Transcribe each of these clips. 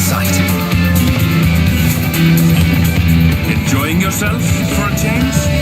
exciting. Enjoying yourself for a change?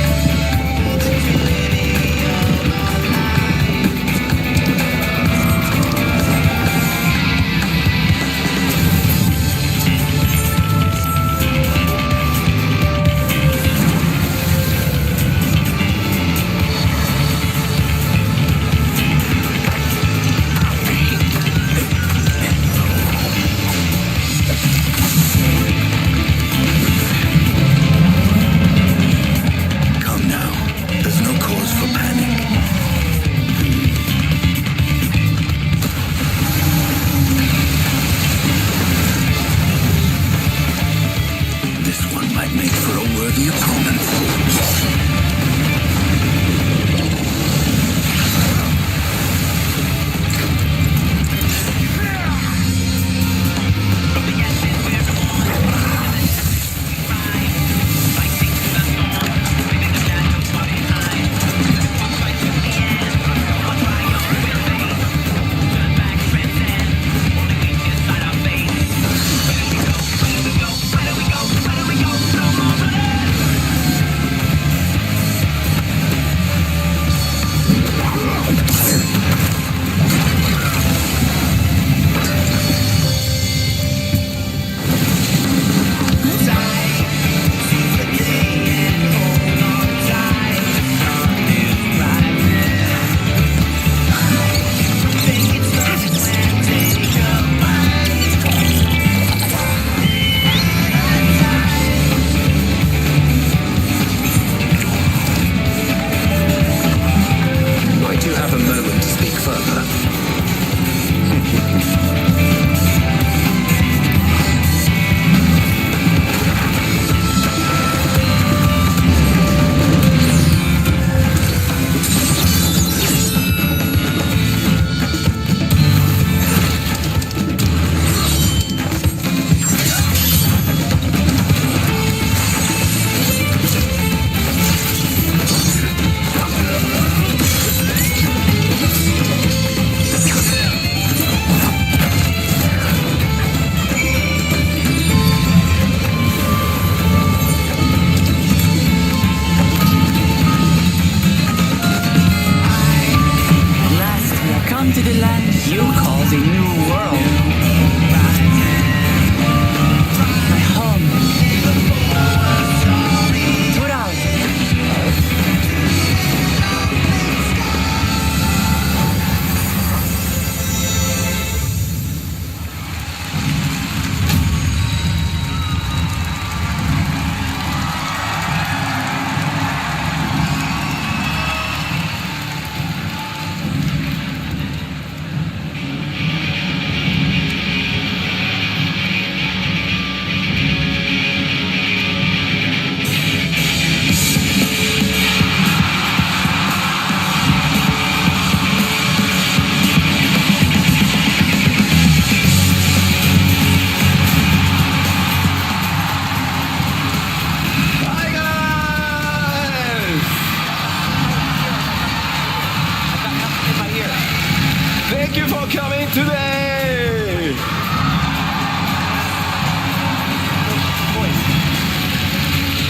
today.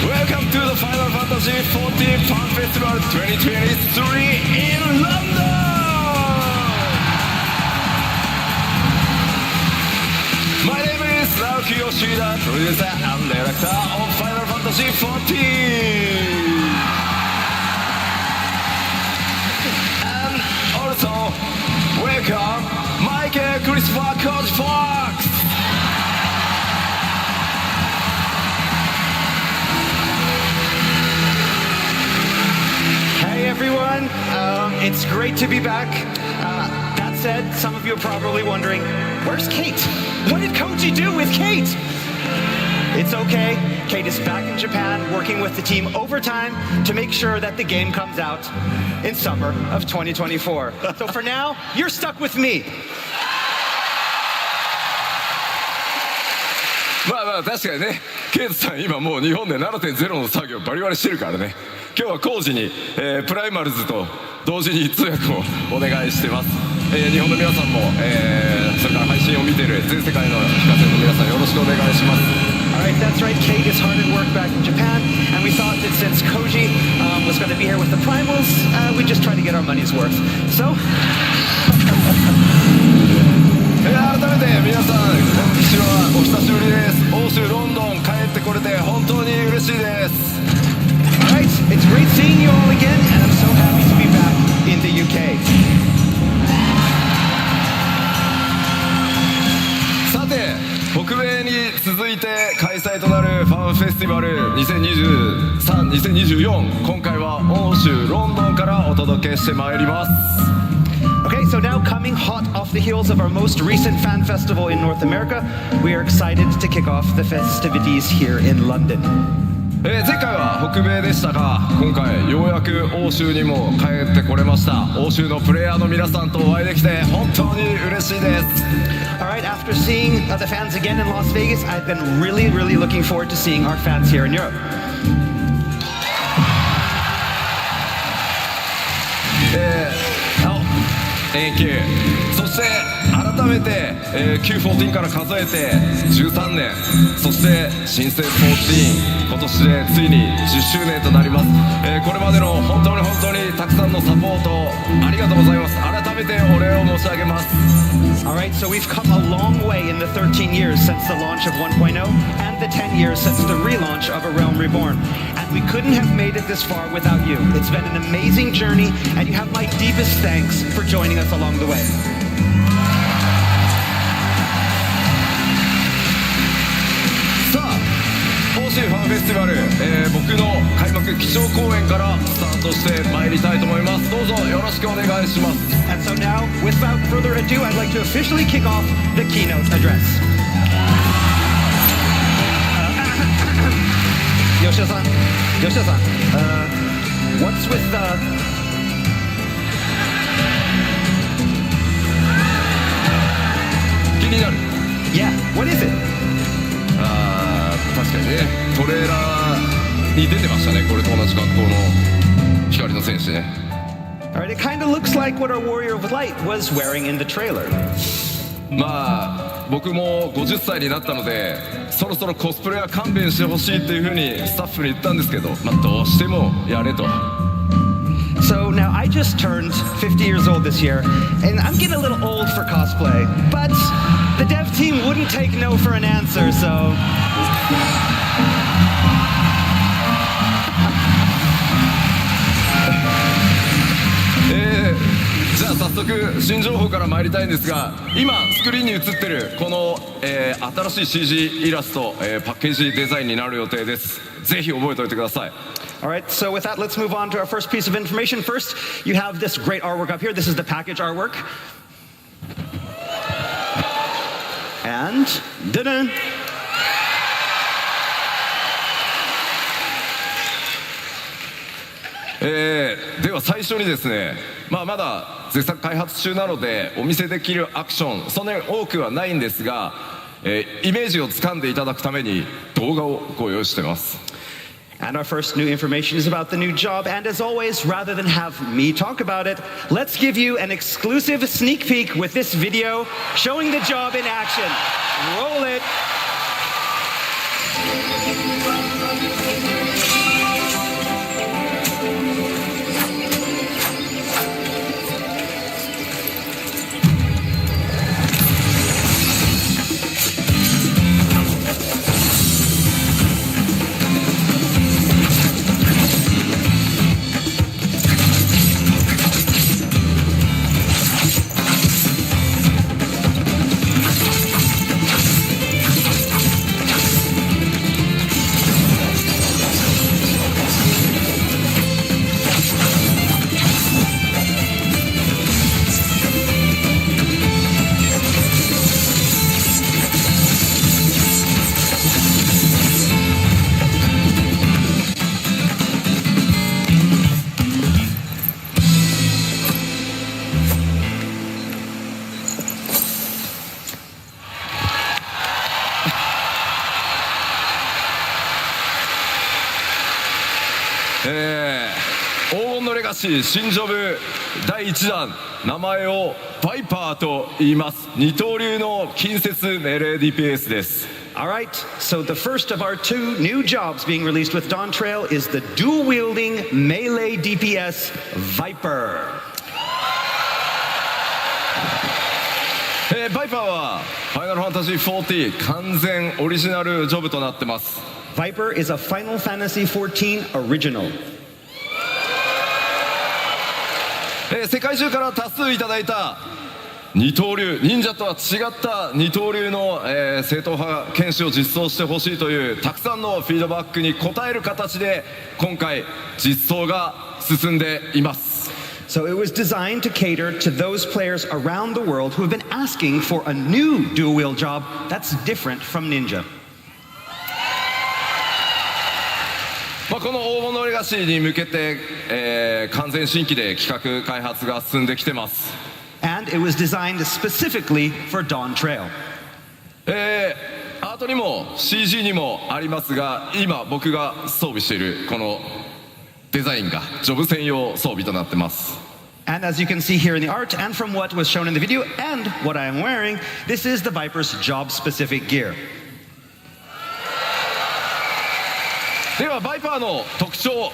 Welcome to the Final Fantasy 14 Fan Festival 2023 in London. My name is Naoki Yoshida, producer and director of Final Fantasy 14. And also, welcome Michael Christopher Coach Fox. Hey everyone, it's great to be back. That said, some of you are probably wondering, where's Kate? What did Koji do with Kate? It's okay, Kate is back in Japan working with the team overtime to make sure that the game comes out in summer of 2024. So for now, you're stuck with me. まあまあ確かにね、ケイトさん今もう日本で 7.0 の作業バリバリしてるからね。今日は工事に、プライマルズと同時に通訳をお願いしてます。日本の皆さんも、それから配信を見ている全世界の非課税の皆さんよろしくお願いします。 Alright, that's right. Kate is hard at work back in Japan, and we thought that since Koji was going to be here with the primals, we'd just try to get our money's worth. So, 改めて皆さん、こんにちは、お久しぶりです。欧州ロンドン帰ってこれて本当に嬉しいです。 alright, it's great seeing you all again, and I'm so happy to be back in the UK. さて、北米に続いて開催となるファンフェスティバル2023、2024、今回は欧州ロンドンからお届けしてまいります。 Okay, so now coming hot off the heels of our most recent fan festival in North America, we are excited to kick off the festivities here in London. 前回は北米でしたが、今回ようやく欧州にも帰ってこれました。欧州のプレイヤーの皆さんとお会いできて本当に嬉しいです。 Alright, after seeing the fans again in Las Vegas, I've been really looking forward to seeing our fans here in Europe. Thank you。そして改めて、Q14 から数えて13年、そして新生14、今年でついに10周年となります。これまでの本当にたくさんのサポートありがとうございます。改めてお礼を申し上げます。 Alright, so we've come a long way in the 13 years since the launch of 1.0 and the 10 years since the relaunch of A Realm Reborn. And we couldn't have made it this far without you. It's been an amazing journey, and you have my deepest thanks for joining us along the way. さあ、欧州ファンフェスティバル、僕の開幕基調講演からスタートしてまいりたいと思います。どうぞよろしくお願いします。 And so now, without further ado, I'd like to officially kick off the keynote address. Yoshida-san, what's with the... 気になる。 Yeah, what is it? 確かにね、トレーラーに出てましたね。これと同じ格好の光の戦士ね。 Alright, it kind of looks like what our Warrior of Light was wearing in the trailer. まあ僕も50歳になったので、そろそろコスプレは勘弁してほしいっていうふうにスタッフに言ったんですけど、まあどうしてもやれと。 So now I just turned 50 years old this year, and I'm getting a little old for cosplay, but the dev team wouldn't take no for an answer, so... じゃあ早速新情報から参りたいんですが、今スクリーンに映ってるこの、新しい CG イラスト、パッケージデザインになる予定です。ぜひ覚えておいてください。 Alright, so with that, let's move on to our first piece of information. First, you have this great artwork up here. This is the package artwork. And... da-da! では最初にですね、まだ絶賛開発中なのでお見せできるアクションそんなに多くはないんですが、イメージをつかんでいただくために動画をご用意してます。 And our first new information is about the new job, and as always, rather than have me talk about it, let's give you an exclusive sneak peek with this video showing the job in action. Roll it! シー新ジョブ第1弾、名前をバイパーと言います。二刀流の近接命令 DPS です。Alright, so the first of our 2 new jobs being released with Dawn Trail is the dual-wielding melee DPS Viper. バイパーはファイナルファンタジー14完全オリジナルジョブとなってます。 Viper is a Final Fantasy XIV original. 世界中から多数いただいた二刀流、忍者とは違った二刀流の、正統派剣士を実装してほしいというたくさんのフィードバックに応える形で今回実装が進んでいます。 So it was designed to cater to those players around the world who have been asking for a new dual-wield job that's different from Ninja. この黄金のレガシーに向けて、完全新規で企画開発が進んできてます。 And it was designed specifically for Dawn Trail. アートにも CG にもありますが、今僕が装備しているこのデザインがジョブ専用装備となってます。 And as you can see here in the art and from what was shown in the video and what I am wearing, this is the Viper's job-specific gear. ではバイパーの特徴を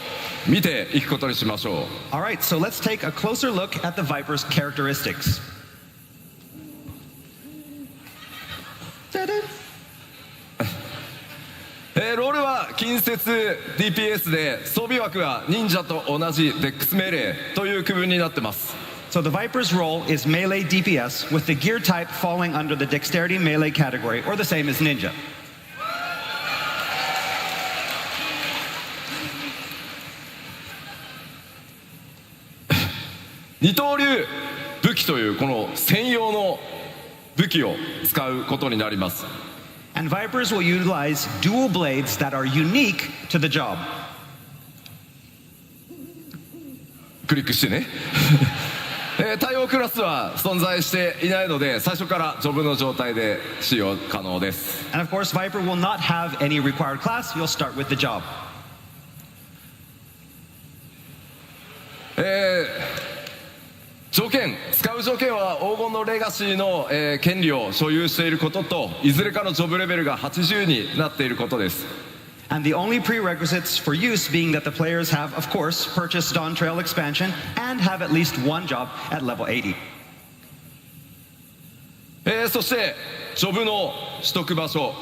見ていくことにしましょう。 Alright, so let's take a closer look at the Viper's characteristics. Ta-da! ロールは近接 DPS で装備枠は忍者と同じデックス命令という区分になってます。 So the Viper's role is melee DPS with the gear type falling under the dexterity melee category or the same as Ninja. 二刀流武器というこの専用の武器を使うことになります。 And Vipers will utilize dual blades that are unique to the job. クリックしてね。対応クラスは存在していないので最初からジョブの状態で使用可能です。 And of course, Viper will not have any required class. You'll start with the job. 条件、使う条件は黄金のレガシーの、権利を所有していることといずれかのジョブレベルが80になっていることです。 And the only prerequisites for use being that the players have, of course, purchased Dawn Trail expansion and have at least one job at level 80. そしてジョブの取得場所、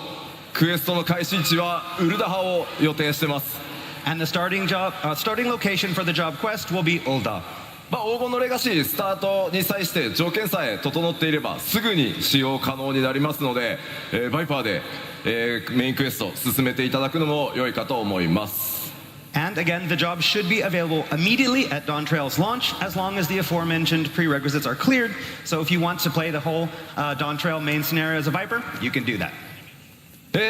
クエストの開始位置はウルダハを予定してます。 And the starting location for the job quest will be Ul'dah. 黄金のレガシースタートに際して条件さえ整っていればすぐに使用可能になりますので、バイパーで、メインクエスト進めていただくのも良いかと思います。 And again, the job should be available immediately at Dawn Trail's launch as long as the aforementioned prerequisites are cleared. So if you want to play the whole Dawn Trail main scenario as a Viper, you can do that.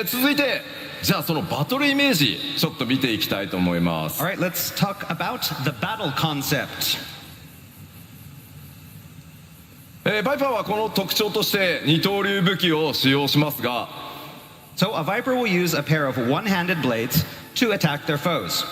続いてじゃあそのバトルイメージちょっと見ていきたいと思います。 All right, let's talk about the battle concept. バイパーはこの特徴として二刀流武器を使用しますが、 So a Viper will use a pair of one-handed blades to attack their foes.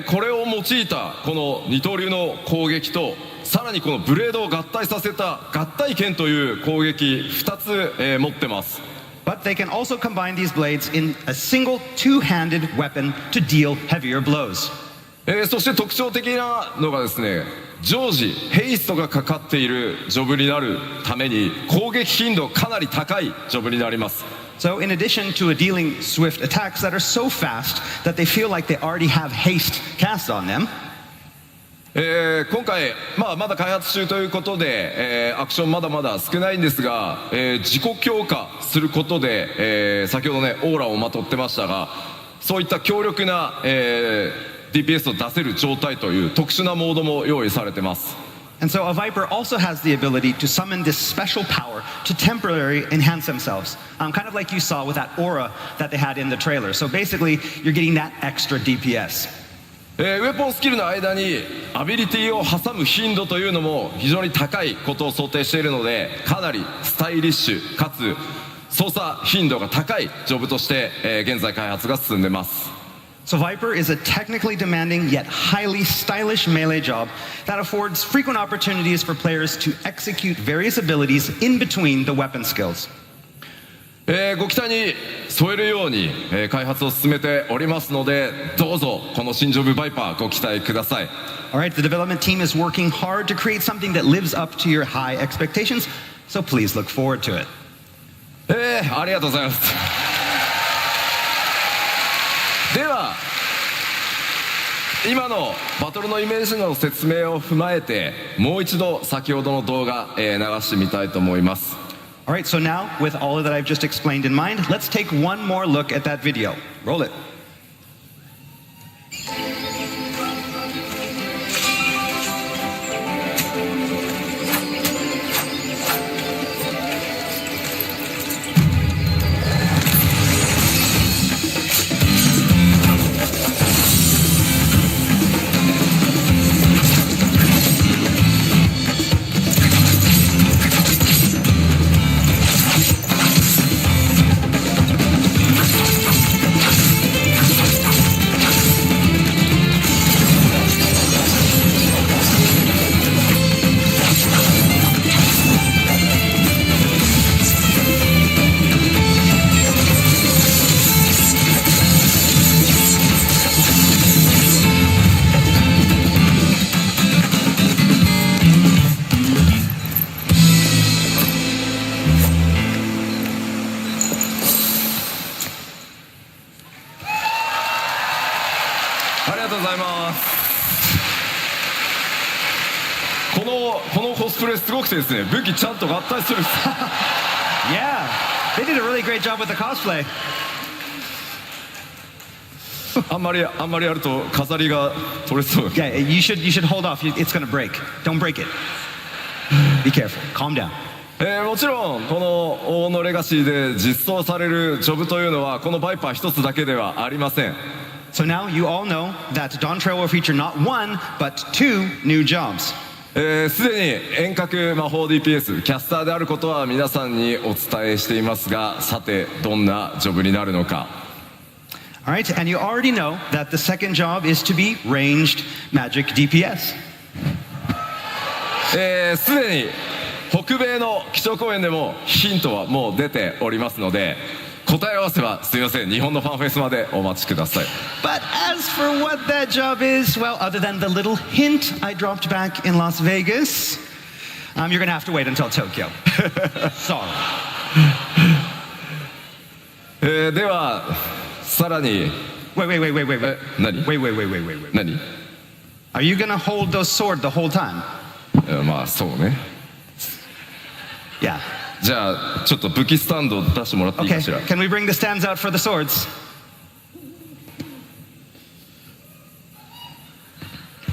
これを用いたこの二刀流の攻撃とさらにこのブレードを合体させた合体剣という攻撃2つ、持ってます。 But they can also combine these blades in a single two-handed weapon to deal heavier blows. そして特徴的なのがですね、常時ヘイストがかかっているジョブになるために攻撃頻度かなり高いジョブになります。 So in addition to dealing swift attacks that are so fast that they feel like they already have haste cast on them, 今回、まだ開発中ということで、アクションまだまだ少ないんですが、自己強化することで、先ほどねオーラをまとってましたがそういった強力な、DPS を出せる状態という特殊なモードも用意されてます。 and so a Viper also has the ability to summon this special power to temporarily enhance themselves, kind of like you saw with that aura that they had in the trailer. So basically, you're getting that extra DPS. ウェポンスキルの間にアビリティを挟む頻度というのも非常に高いことを想定しているのでかなりスタイリッシュかつ操作頻度が高いジョブとして、現在開発が進んでます。So Viper is a technically demanding yet highly stylish melee job that affords frequent opportunities for players to execute various abilities in between the weapon skills. ご期待に添えるように、開発を進めておりますので、どうぞこの新ジョブバイパーご期待ください。Alright, the development team is working hard to create something that lives up to your high expectations, so please look forward to it. ありがとうございます。では今のバトルのイメージの説明を踏まえてもう一度先ほどの動画、流してみたいと思います。 Alright, so now with all of that I've just explained in mind, let's take one more look at that video. Roll it.このコスプレすごくてですね、武器ちゃんと合体するんです。Yeah, they did a really great job with the cosplay. あんまりやると飾りが取れそう。Yeah, you should hold off. It's gonna break. Don't break it. Be careful. Calm down. もちろんこの王のレガシーで実装されるジョブというのはこのバイパー一つだけではありません。 So now you all know that Dawn Trail will feature not one, but two new jobs. すでに遠隔魔法 DPS キャスターであることは皆さんにお伝えしていますが、さてどんなジョブになるのか。 Alright, and you already know that the second job is to be ranged magic DPS. すでに北米の基調講演でもヒントはもう出ておりますので、答え合わせはすみません、日本のファンフェスまでお待ちください。 But as for what that job is, well, other than the little hint I dropped back in Las Vegas, you're gonna have to wait until Tokyo. Sorry. ではさらに Wait. 何 Wait. 何 Are you gonna hold those sword the whole time? まあそうね。 Yeah. じゃあちょっと武器スタンドを出してもらっていい Okay. かしら。 Can we bring the stands out for the swords?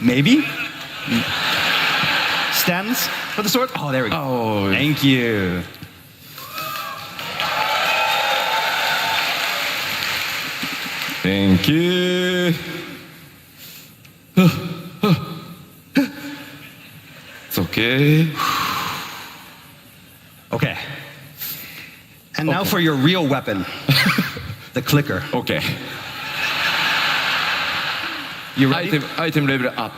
Maybe? Stands for the sword? Oh, there we go. Oh. Thank you. Thank you. It's okay. Okay. And now for your real weapon, the clicker. Okay. You ready? Item level up.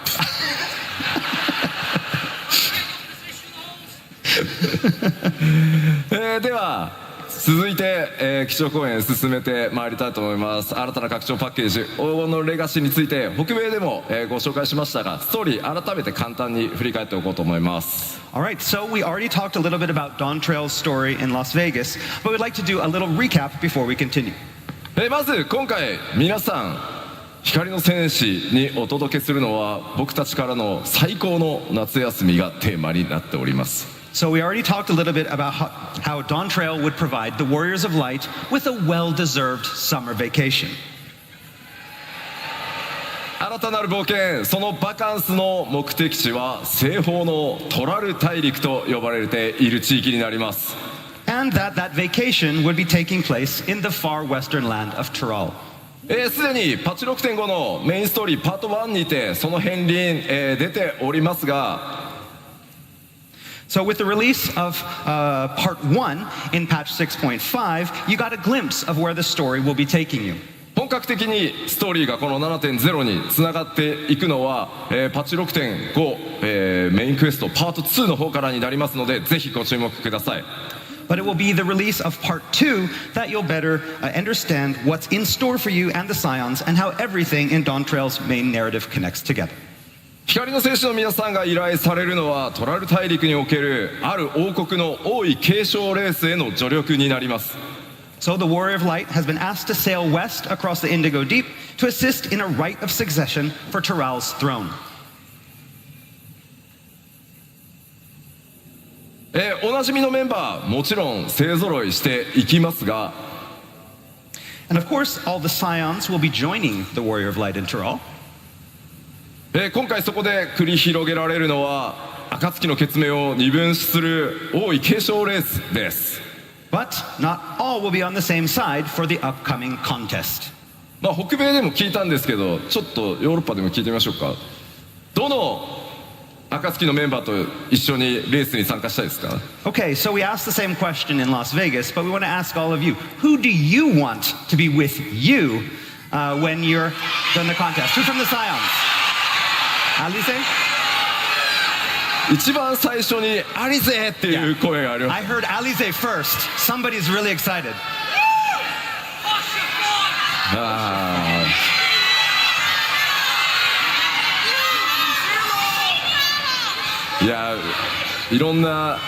では続いて、基調講演進めてまいりたいと思います。新たな拡張パッケージ黄金のレガシーについて北米でも、ご紹介しましたが、ストーリー改めて簡単に振り返っておこうと思います。 Alright, so we already talked a little bit about Dawn Trail's story in Las Vegas, but we'd like to do a little recap before we continue. まず今回皆さん光の戦士にお届けするのは僕たちからの最高の夏休みがテーマになっております。 So we already talked a little bit about how Dawn Trail would provide the Warriors of Light with a well-deserved summer vacation. 新たなる冒険、そのバカンスの目的地は西方のトラル大陸と呼ばれている地域になります。 And that vacation would be taking place in the far western land of Tyrol. すでにパッチ 6.5 のメインストーリーパート1にてその片鱗、出ておりますが、 So with the release of part 1 in patch 6.5, you got a glimpse of where the story will be taking you. 本格的にストーリーがこの 7.0 につながっていくのは、パッチ 6.5、メインクエストパート2の方からになりますので、ぜひご注目ください。But it will be the release of Part 2 that you'll better understand what's in store for you and the Scions and how everything in Dawntrail's main narrative connects together. 光の戦士の皆さんが依頼されるのはトラル大陸におけるある王国の王位継承レースへの助力になります。So the Warrior of Light has been asked to sail west across the Indigo Deep to assist in a right of succession for Tyrell's throne. おなじみのメンバーもちろん勢ぞろいしていきますが、 And of course, all the Scions will be joining the Warrior of Light in Tyrell. 今回そこで繰り広げられるのは暁の血命を二分する王位継承レースです。But not all will be on the same side for the upcoming contest. 北米でも聞いたんですけど、ちょっとヨーロッパでも聞いてみましょうか。どの暁のメンバーと一緒にレースに参加したいですか？ Okay, so we asked the same question in Las Vegas, but we want to ask all of you, who do you want to be with you when you're done the contest? Who's from the Scions? Alize? 一番最初にアリゼっていう声があります。 I heard Alize first. Somebody's really excited. いや、いろんな、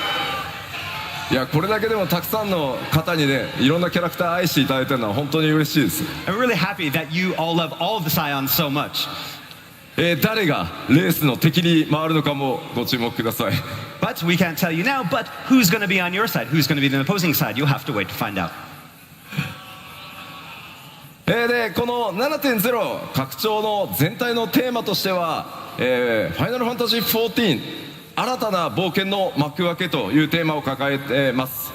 いや、これだけでもたくさんの方にね、いろんなキャラクター愛していただいてるのは本当に嬉しいです。 I'm really happy that you all love all of the Scions so much. 誰がレースの敵に回るのかもご注目ください。 But we can't tell you now, but who's going to be on your side? Who's going to be the opposing side? You'll have to wait to find out. で、この 7.0 拡張の全体のテーマとしては、ファイナルファンタジー14新たな冒険の幕開けというテーマを抱えています。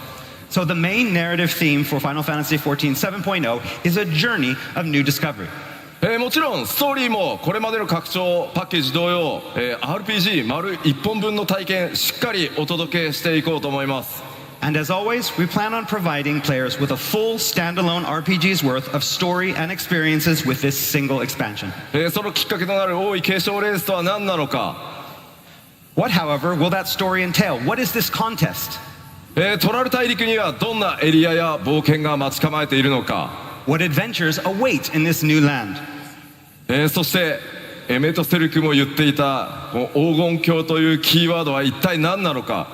So the main narrative theme for Final Fantasy XIV 7.0 is a journey of new discovery. もちろんストーリーもこれまでの拡張パッケージ同様、RPG 丸1本分の体験しっかりお届けしていこうと思います。 And as always, we plan on providing players with a full standalone RPG's worth of story and experiences with this single expansion. そのきっかけとなる王位継承レースとは何なのか。 What, however, will that story entail? What is this contest? トラル大陸にはどんなエリアや冒険が待ち構えているのか。 What adventures await in this new land? そしてエメトセルクも言っていたこの黄金鏡というキーワードは一体何なのか。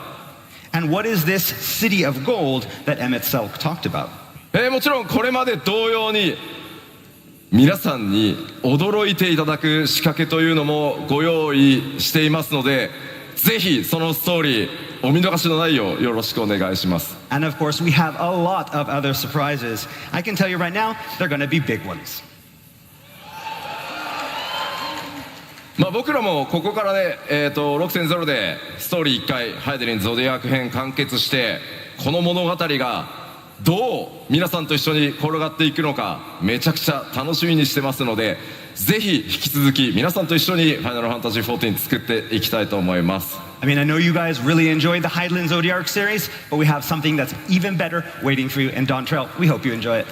And what is this city of gold that Emmett Selk talked about? もちろんこれまで同様に皆さんに驚いていただく仕掛けというのもご用意していますので、ぜひそのストーリーお見逃しのないようよろしくお願いします。 And of course, we have a lot of other surprises. I can tell you right now, they're going to be big ones. 僕らもここからね、6.0 でストーリー1回ハイデリンゾディアーク編完結して、この物語がどう皆さんと一緒に転がっていくのかめちゃくちゃ楽しみにしてますので、ぜひ引き続き皆さんと一緒にファイナルファンタジー14作っていきたいと思います。 I mean, I know you guys really enjoyed the Hydaelyn Zodiac series, but we have something that's even better waiting for you in Dawntrail. We hope you enjoy it.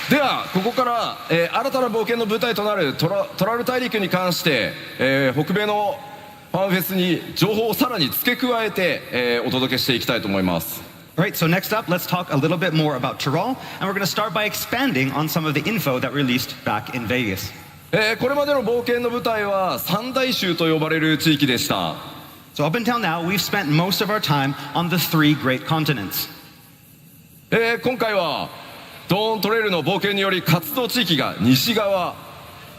ではここから、新たな冒険の舞台となるトラル大陸に関して、北米のファンフェスに情報をさらに付け加えて、お届けしていきたいと思います。 All right, so next up, let's talk a little bit more about Tyrell, and we're going to start by expanding on some of the info that released back in Vegas. これまでの冒険の舞台は三大州と呼ばれる地域でした。 So up until now, we've spent most of our time on the three great continents. 今回はドーントレイルの冒険により活動地域が西側、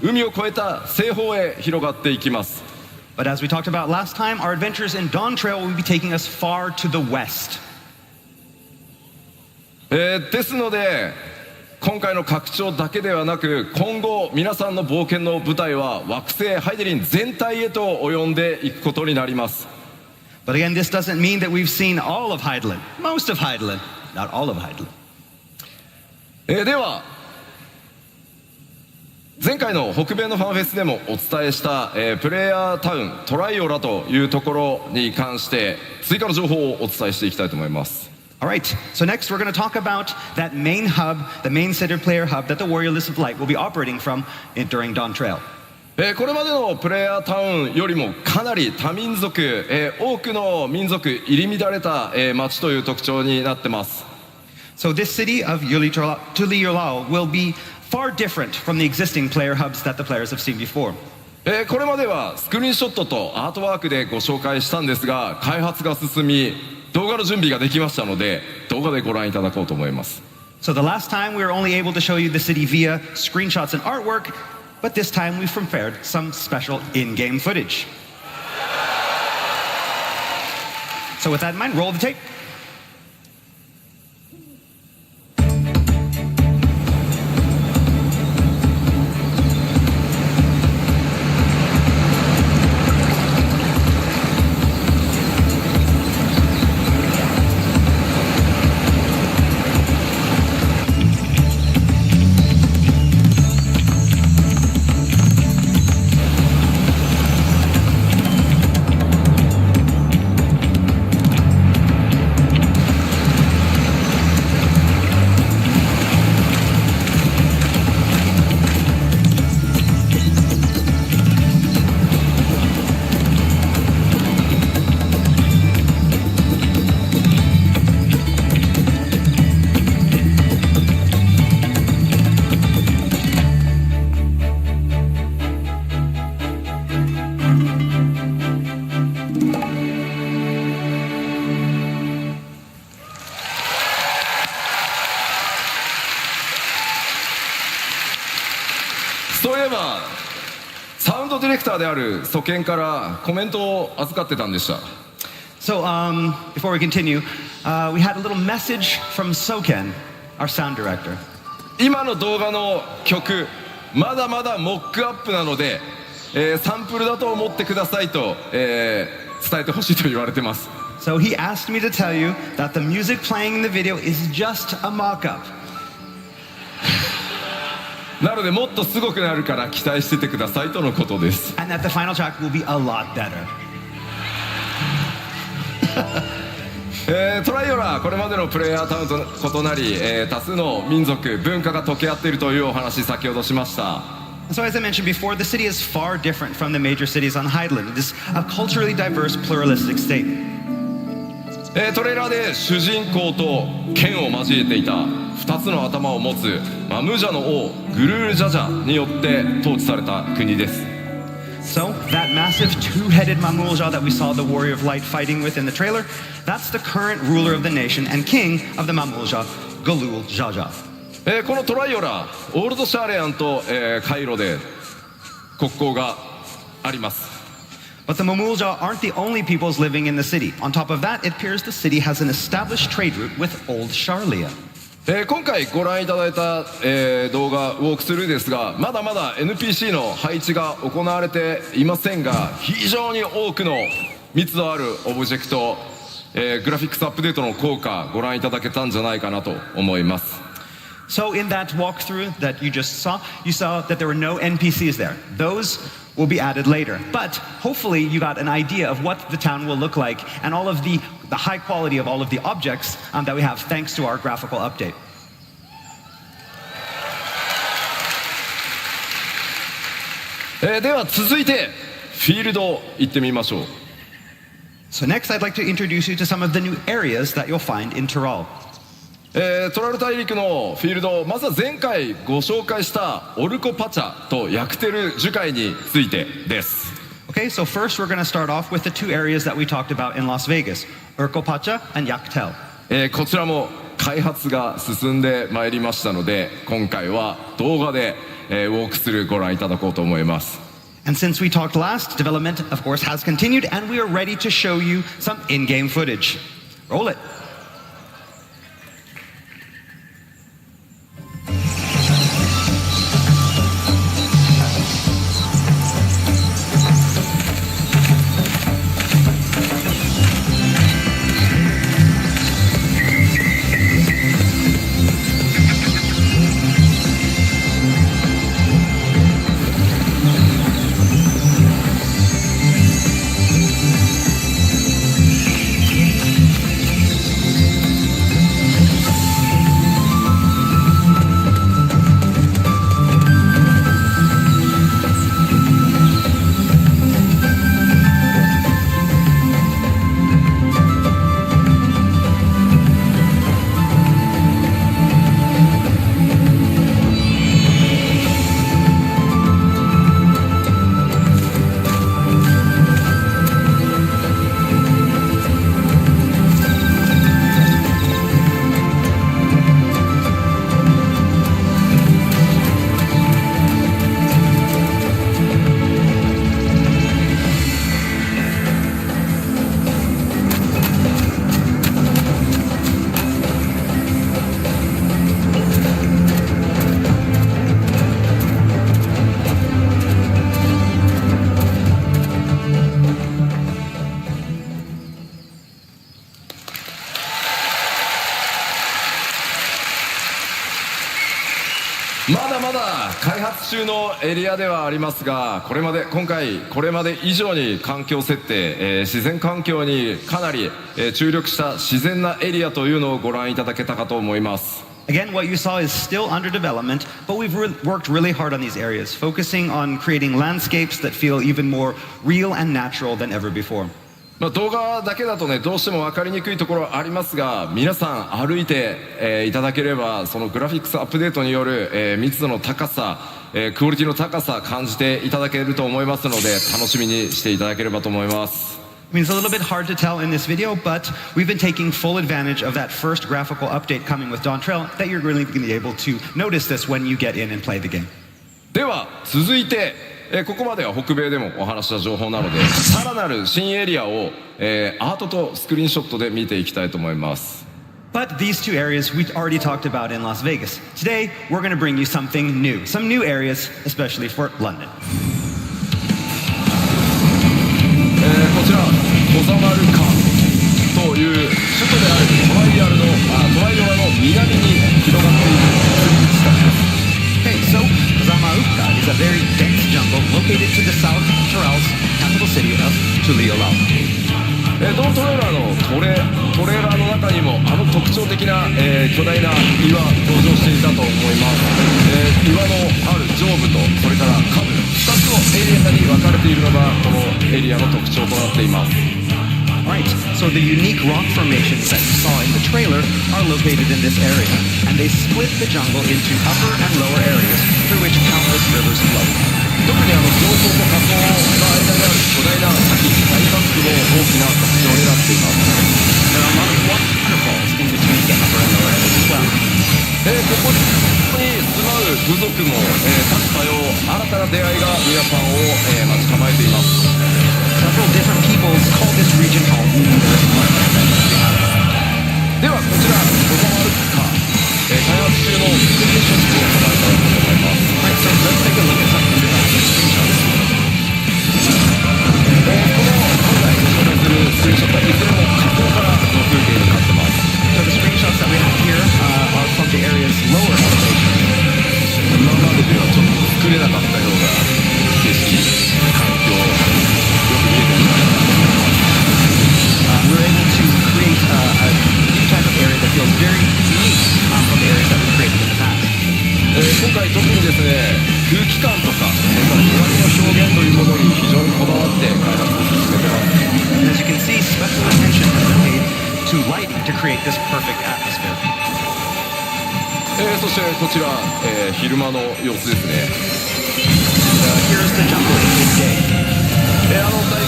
海を越えた西方へ広がっていきます。 But as we talked about last time, our adventures in Dawntrail will be taking us far to the west. ですので今回の拡張だけではなく、今後皆さんの冒険の舞台は惑星ハイデリン全体へと及んでいくことになります。 But again, this doesn't mean that we've seen all of Hydaelyn, most of Hydaelyn, not all of Hydaelyn. では前回の北米のファンフェスでもお伝えした、プレイヤータウントライオラというところに関して追加の情報をお伝えしていきたいと思います。All right, so next we're going to talk about that main hub, the main center player hub that the Warrior List of Light will be operating from during Dawn Trail. これまでのプレイヤータウンよりもかなり多民族、多くの民族入り乱れた、街という特徴になってます。So this city of Tuliyolao will be far different from the existing player hubs that the players have seen before. これまではスクリーンショットとアートワークでご紹介したんですが、開発が進み動画の準備ができましたので動画でご覧いただこうと思います。 So the last time we were only able to show you the city via screenshots and artwork, but this time we've prepared some special in-game footage. So with that in mind, roll the tape.そういえばサウンドディレクターであるソケンからコメントを預かってたんでした。 So before we continue, we had a little message from Soken, our sound director. 今の動画の曲まだまだモックアップなので、サンプルだと思ってくださいと、伝えてほしいと言われてます。 So he asked me to tell you that the music playing in the video is just a mock-up. なのでもっとすごくなるから期待しててくださいとのことです。 And that the final track will be a lot better. トライオラこれまでのプレイヤータウンと異なり、多数の民族文化が溶け合っているというお話先ほどしました。 So as I mentioned before, the city is far different from the major cities on Highland. It is a culturally diverse, pluralistic state. トレーラーで主人公と剣を交えていた2つの頭を持つマムージャの王グルールジャジャによって統治された国です。 So that massive two-headed Mamulja that we saw the Warrior of Light fighting with in the trailer, that's the current ruler of the nation and king of the Mamulja, Galul Jaja. このトライオラオールドシャーレアンと、カイロで国交があります。 But the Mamulja aren't the only peoples living in the city. On top of that, it appears the city has an established trade route with Old Sharlia. 今回ご覧いただいた、動画ウォークスルーですがまだまだ NPC の配置が行われていませんが非常に多くの密度あるオブジェクト、グラフィックスアップデートの効果ご覧いただけたんじゃないかなと思います。 So in that walkthrough that you just saw, you saw that there were no NPCs there. Those will be added later. But hopefully you got an idea of what the town will look like and all of the high quality of all of the objects that we have thanks to our graphical update. では続いてフィールド行ってみましょう。 So next I'd like to introduce you to some of the new areas that you'll find in Tyrol. トラル大陸のフィールドまずは前回ご紹介したオルコパチャとヤクテル樹海についてです。 Okay, so first we're going to start off with the two areas that we talked about in Las Vegas, Urcopacha and Yaktel. こちらも開発が進んでまいりましたので今回は動画で、ウォークスルーご覧いただこうと思います。 And since we talked last, development of course has continued and we are ready to show you some in-game footage. Roll it. 中のエリアではありますが、今回これまで以上に環境設定、自然環境にかなり、注力した自然なエリアというのをご覧いただけたかと思います。Again, what you saw is still under development, but we've worked really hard on these areas, focusing on creating landscapes that feel even more real and natural than ever before. 動画だけだとね、どうしても分かりにくいところはありますが、皆さん歩いて、いただければ、そのグラフィックスアップデートによる、密度の高さ、クオリティの高さ感じていただけると思いますので、楽しみにしていただければと思います。I mean, it's a little bit hard to tell in this video, but we've been taking full advantage of that first graphical update coming with Dawn Trail that you're really going to be able to notice this when you get in and play the game. では続いて、ここまでは北米でもお話した情報なので、さらなる新エリアを、アートとスクリーンショットで見ていきたいと思います。But these two areas we already talked about in Las Vegas. Today, we're going to bring you something new, some new areas, especially for London. こちらコザマルカという首都であるトライアルのトライオラの南に広がっている地帯です。Okay, so Zamauka is a very dense jungle located to the south of Toral's capital city of Tuliolao. ドントレーラーのトレーラーの中にも特徴的な、巨大な岩登場していたと思います。岩のある上部とそれから下部2つのエリアに分かれているのがこのエリアの特徴となっています。Right, so the unique rock formations that you saw in the trailer are located in this area, and they split the jungle into upper and lower areas through which countless rivers flow. 特に上層と下層の間にある巨大な滝、大瀑布も大きな特徴になっています。There are a lot of waterfalls in between the upper and lower areas as well. ここに住まう部族も、多種多様、新たな出会いが皆さんを、待ち構えています。Several different peoples call this region home. ではこちらコザマルカ、開発中のスクリーンショットをご覧いただこうと思います。Right, so let's take a look at some of the development screenshots. この今回ご紹介するスクリーンショットはいずれも火口からの風景になってます。So the screenshots that we have here are from the area's lower elevation. 今までではちょっと作れなかったような景色、環境、よく見えてるんじゃないかなと思います。We're able to create a new type of area that feels very unique from the areas that we've created in the past. 今回特にですね、空気感とか、それから光の表現というものに非常にこだわって開発を進めてます。And as you can see, special attention has been paid to lighting to create this perfect atmosphere. そしてこちら、昼間の様子ですね。Here's the jungle in midday. 大瀑布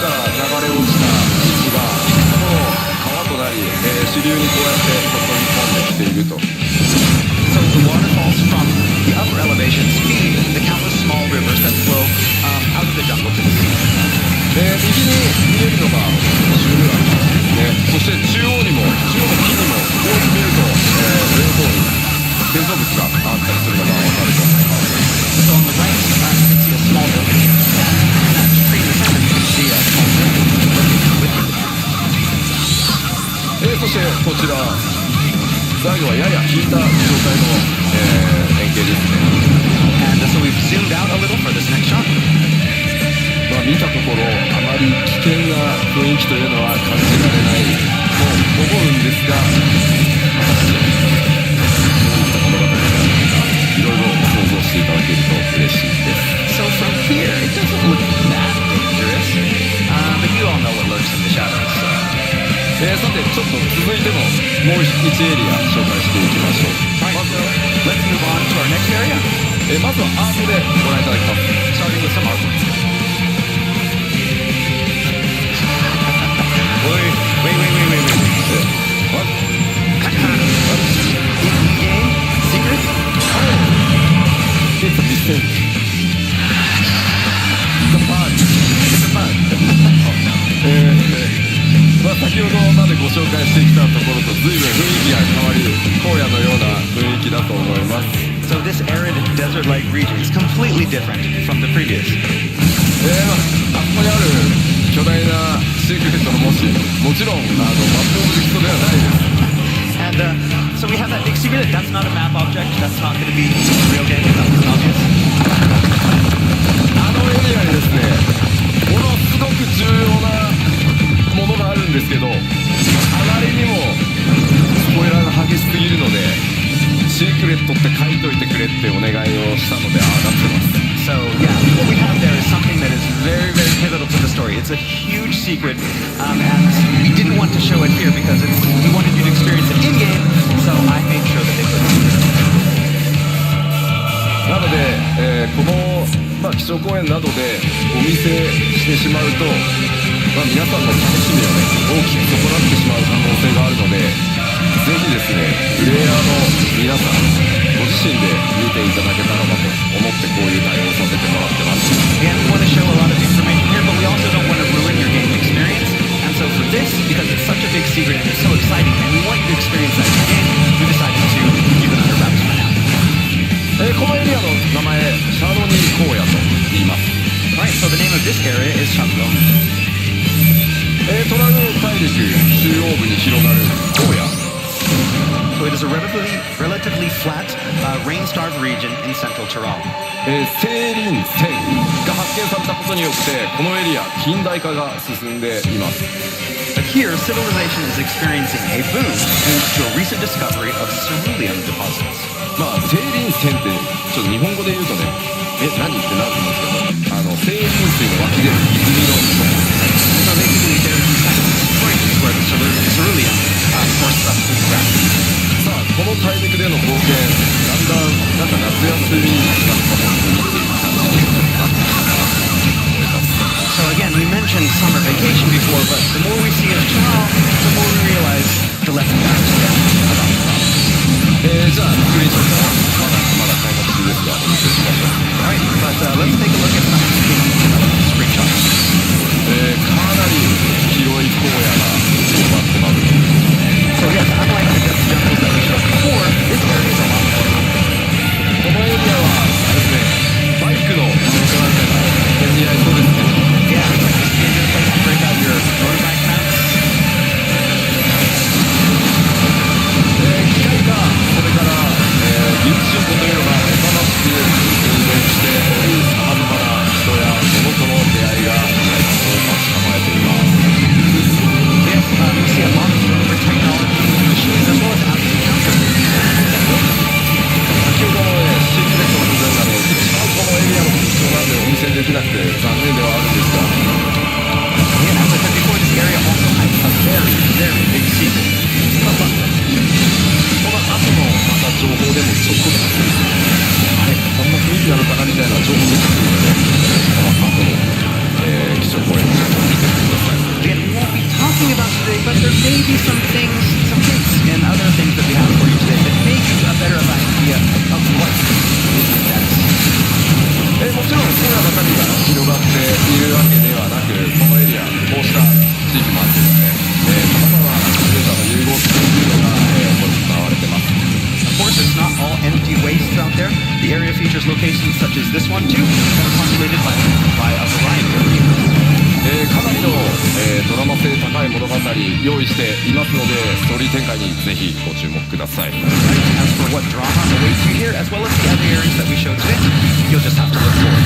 から流れ落ちた水がもう川となり、支流にこうやって注ぎ込んできていると。So the waterfalls from the upper elevations feed the countless small rivers that flow out of the jungle to the sea. 右に見えるのが集落ですね。そして中央の木にもよく見ると、上の方に建造物があったりするのが分かると思います。So on the right, you can see a small building. And that tree in the center, you can see a small building located with it. そしてこちら最後はやや引いた状態の、円形ですね。And so we've zoomed out a little for this next shot. 見たところあまり危険な雰囲気というのは感じられないと思うんですが、果たしてそういった物語がいろいろ想像していただけると嬉しいです。So from here, it doesn't look that dangerous. But you all know what lurks in the shadows. さてちょっと続いてももう1エリア紹介していきましょう。Right, let's move on to our next area. まずはアートでご覧いただきます。 Starting with some art. Wait. What? In-game? Secret? It's a mistake. It's a bug. It's a bug. 先ほどまでご紹介してきたところと随分雰囲気が変わり、荒野のような雰囲気だと思います。So this arid desert-like region is completely different from the previous. あそこにある巨大なシークレットの文字、もちろんマップオブジェクトではないです。And so we have that big secret. That's not a map object. That's not going to be real game. That's obvious. あのエリアにですねものすごく重要なものがあるんですけど、あまりにもスポイラーが激しすぎるのでシークレットって書いといてくれってお願いをしたので、ああなってます。So yeah, what we have there is something that is very, very pivotal to the story. It's a huge secret, and we didn't want to show it here because we wanted you to experience it in game. So I made sure that they put it. なので、この、基調講演などでお見せしてしまうと、皆さんの楽しみをね大きく損なってしまう可能性があるので、ぜひですねプレイヤーの皆さんご自身で見ていただけたらなと思ってこういう対応をさせてもらってます。 And we want to show a lot of information here, but we also don't want to ruin your game experience. And so for this, because it's such a big secret and it's so exciting, and we want you to experience that in the game, we decided to keep it under wraps for now. このエリアの名前シャドニー荒野と言います。 Alright, so the name of this area is Shadowdome. トラグ大陸中央部に広がる荒野。 So it is a relatively flat, rain-starved region in central Tyrol. セーリン線が発見されたことによってこのエリア近代化が進んでいます。 But here, civilization is experiencing a boom due to a recent discovery of cerulean deposits. セーリン線ってちょっと日本語で言うとね何ってなると思うんですけど、セーリン水の湧き出る泉のこと。 So basically, there are these kinds of springs where the cerulean forces up through the ground. さあこの大陸での冒険だんだんなんか夏休みになったものになっている感じかなと思います。 So again, we mentioned summer vacation before, but the more we see of Tyrol, the more we realize the less we understand about Tyrol. じゃあスクリーンショットまだ開発中ですがお見せしましょう。 Alright, but let's take a look at some screenshots. かなり広い荒野が広がってます。 So yes, unlike the depth jungles that we showed before, this area is a lot more open. このエリアはですねバイクのなんか手に合いそうですね。 Yeah, it's like this is a good place to break out your motorbike mounts. 機械化それから技術進歩というのが目覚ましく運転しており、さまざまな人や物との出会いが待ち構えています。 Yes, we see a lot of room for technology, machines, as well as applications. 先ほどのシークレットの部分がね一番このエリアの特徴なんでお見せできなくて残念ではあるんですが、 And as I said before, this area also has a very, very big secret. この後のまた情報でもちょっとずつこんな雰囲気なのかなみたいな情報出てくるので、この後の基調講演を見てください。 Again, we won't be talking about today, but there may be some things, some hints and other things that we have for you today that may give you a better idea of what is the status. もちろん荒野ばかりが広がっているわけではなく、このエリアこうした地域もあってですね、さまざまなデータの融合というのが行われています。 Of course, it's not all empty wastes out there. The area features locations such as this one too, that are populated by a variety of people. かなりの、ドラマ性高い物語用意していますので、ストーリー展開にぜひご注目ください。 As for what drama awaits you here, as well as the other areas that we showed today, you'll just have to look forward.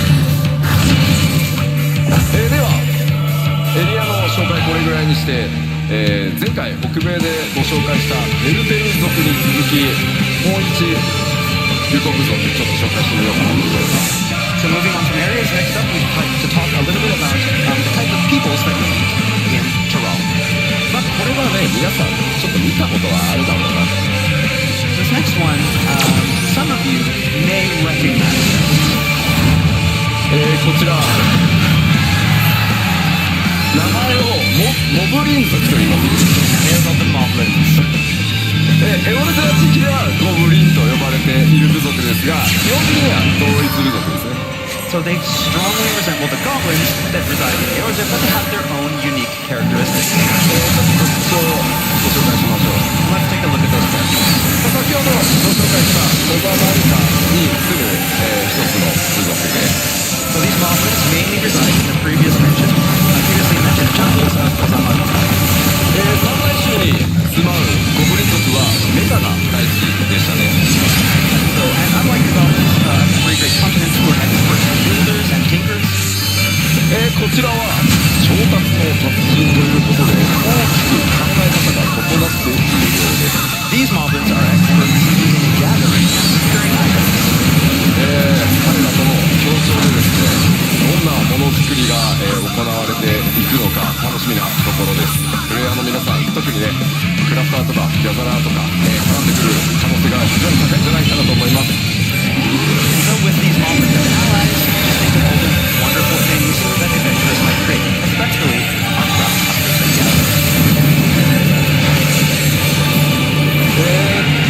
ではエリアの紹介これぐらいにして、前回北米でご紹介したネルペル族に続きもう一流国族ちょっと紹介してみようかなと思います。 So moving on from areas, next up we'd like to talk a little bit about the type of peoples that we meet in Tyrol. これはね皆さんちょっと見たことはあるだろうな。 This next one, some of you may recognize this. こちら名前をモブリン族と言います。 They're called the Moblins. エオルゼア地域ではゴブリンと呼ばれている部族ですが、基本的には同一部族ですね。 So they strongly resemble the goblins that reside in Eorzea, but they have their own unique characteristics. 特徴をご紹介しましょう。 Let's take a look at those characteristics. 先ほどご紹介したオバマルカに住む、一つの部族で、 So these moblins mainly reside in the previously mentioned jungles of Ozamarka. 三大州に住まうゴブリン族はメタが大好きでしたね。 So, and unlike the goblins, three great continents who are こちらは調達の達人ということで大きく考え方が異なっているようです。 These moblins are experts in gathering and securing items. 彼らとの協調でですね、どんなものづくりが、行われていくのか楽しみなところです。プレイヤーの皆さん、特にねクラフターとかギャザラーとか、絡んでくる可能性が非常に高いんじゃないかなと思います。 So with these moblins as allies, just think of all the wonderful things that adventurers might create, especially on craft hunters and gatherers.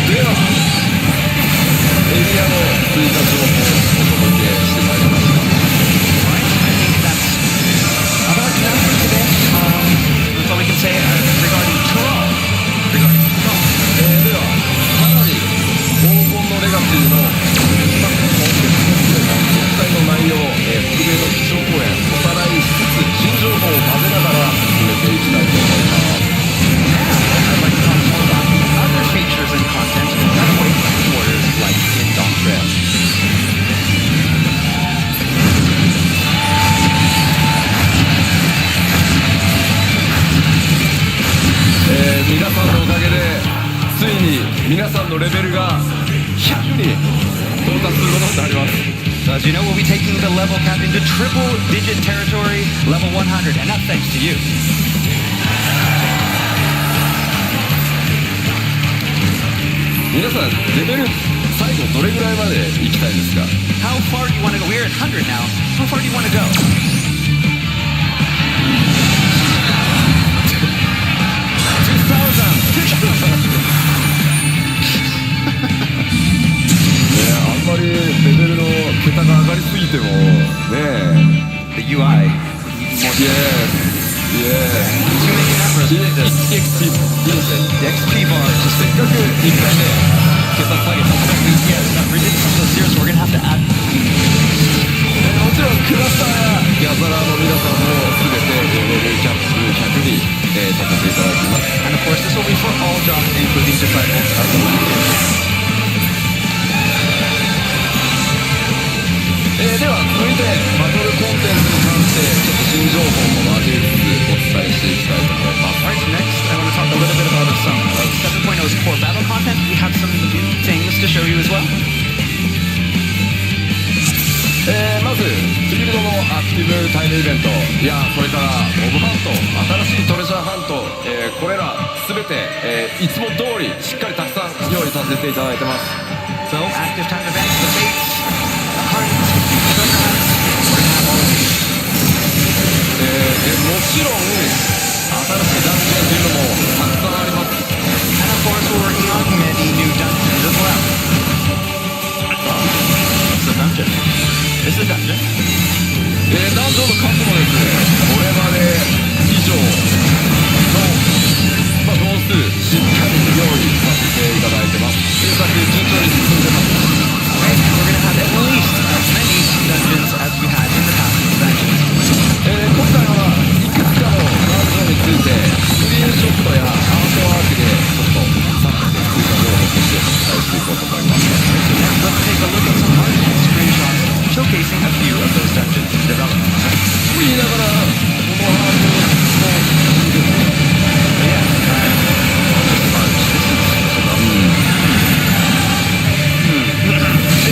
ではエリアの追加情報をお届けしてまいりました。 Right? I think that's about enough for today. That's all we can say regarding Troll. ではかなり黄金のレガシーのスタッフコンテンツ実際の内容、北米の基調講演おさらいしつつ新情報を混ぜながら進めていきたいと思います。 I'd like to talk more about the other features and content that await supporters like in Dawn Trail. 皆さんのおかげでついに皆さんのレベルが100に到達することになります。 So as you know, we'll be taking the level cap into triple digit territory, level 100, and that's thanks to you. 皆さんレベル最後どれぐらいまで行きたいですか？ How far do you want to go? We're at 100 now. How far do you want to go? あんまりレベルの桁が上がりすぎてもね The UI. Too many numbers. XP The XP bar. せっかく1回ね桁下げた Yeah, it's not ridiculous. So serious. We're gonna have to add. もちろんクラスターやギャザラーの皆さんも全てレベルキャップ100にさせていただきます。 And of course, this will be for all jobs, including disciples of the Lord. では続いてバトルコンテンツに関してちょっと新情報も交えつつお伝えしていきたいと思います。 Alright, next I want to talk a little bit about some of 7.0's core battle content. We have some new things to show you as well. まずフィールドのアクティブタイムイベントやそれからモブハント新しいトレジャーハント、これら全て、いつも通りしっかりたくさん用意させていただいてます。 So, active time events, the fates, the cards, treasure hunts, we're gonna have all of these. もちろん新しいダンジョンというのもたくさんあります。 And of course, we're working on many new dungeons as well. What's the dungeon? This is a dungeon. ダンジョンの数もですねこれまで以上の、同数しっかり用意させていただいてます。制作順調に進んでます。 Okay, we're gonna have at least as many dungeons as we had in the past expansions. 今回はいくつかのダンジョンについてスクリーンショットやアートワークでちょっとさっき追加情報としてお伝えしていこうと思います。 So now let's take a look at some art and screenshots showcasing a few of those dungeons in development. と言いながらこのハードもいいですね。 Yeah, just art. This is just about me.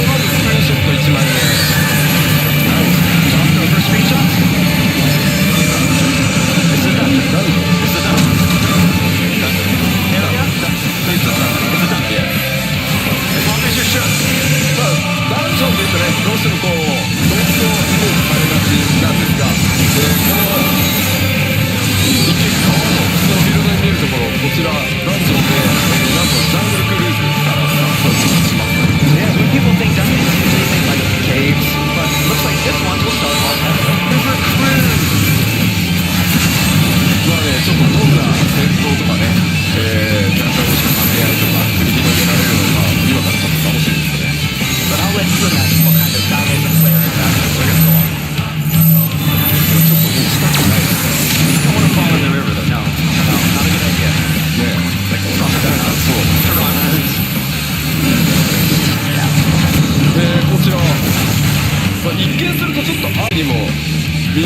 まずスクリーンショット1枚目。 Talk over screenshots. This is a dungeon. This is a dungeon. Area? It's a dungeon. As long as you're sure. ダンジョンというとねどうしてもこう動物をイメージされがちなんですが、この一見川の普通のフィールドに見えるところこちらダンジョンで、なんとジャングルクルーズからスタートします。 Yeah, when people think dungeons, they usually think like caves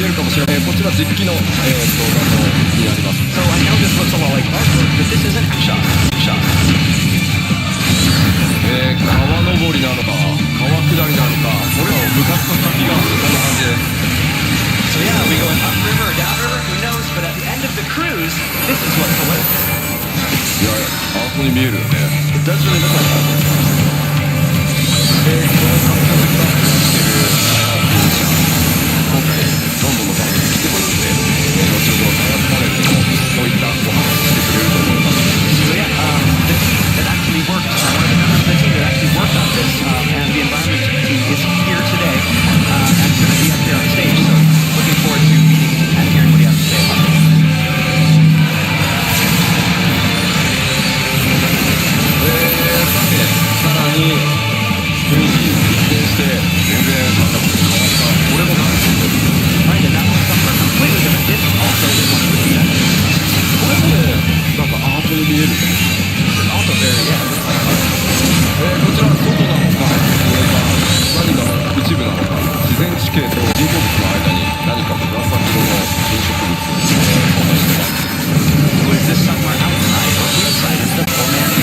えるかもしれない。こちら実機の、画像になります。 So I know this looks a lot like artwork, but this isn't shot. 川登りなのか川下りなのか、それらを向かった先がこんな感じです。 So yeah, are we going upriver or downriver? Who knows? But at the end of the cruise, this is what awaits. いや、あそこに見えるよね。 It does really look like that. この観客がしてる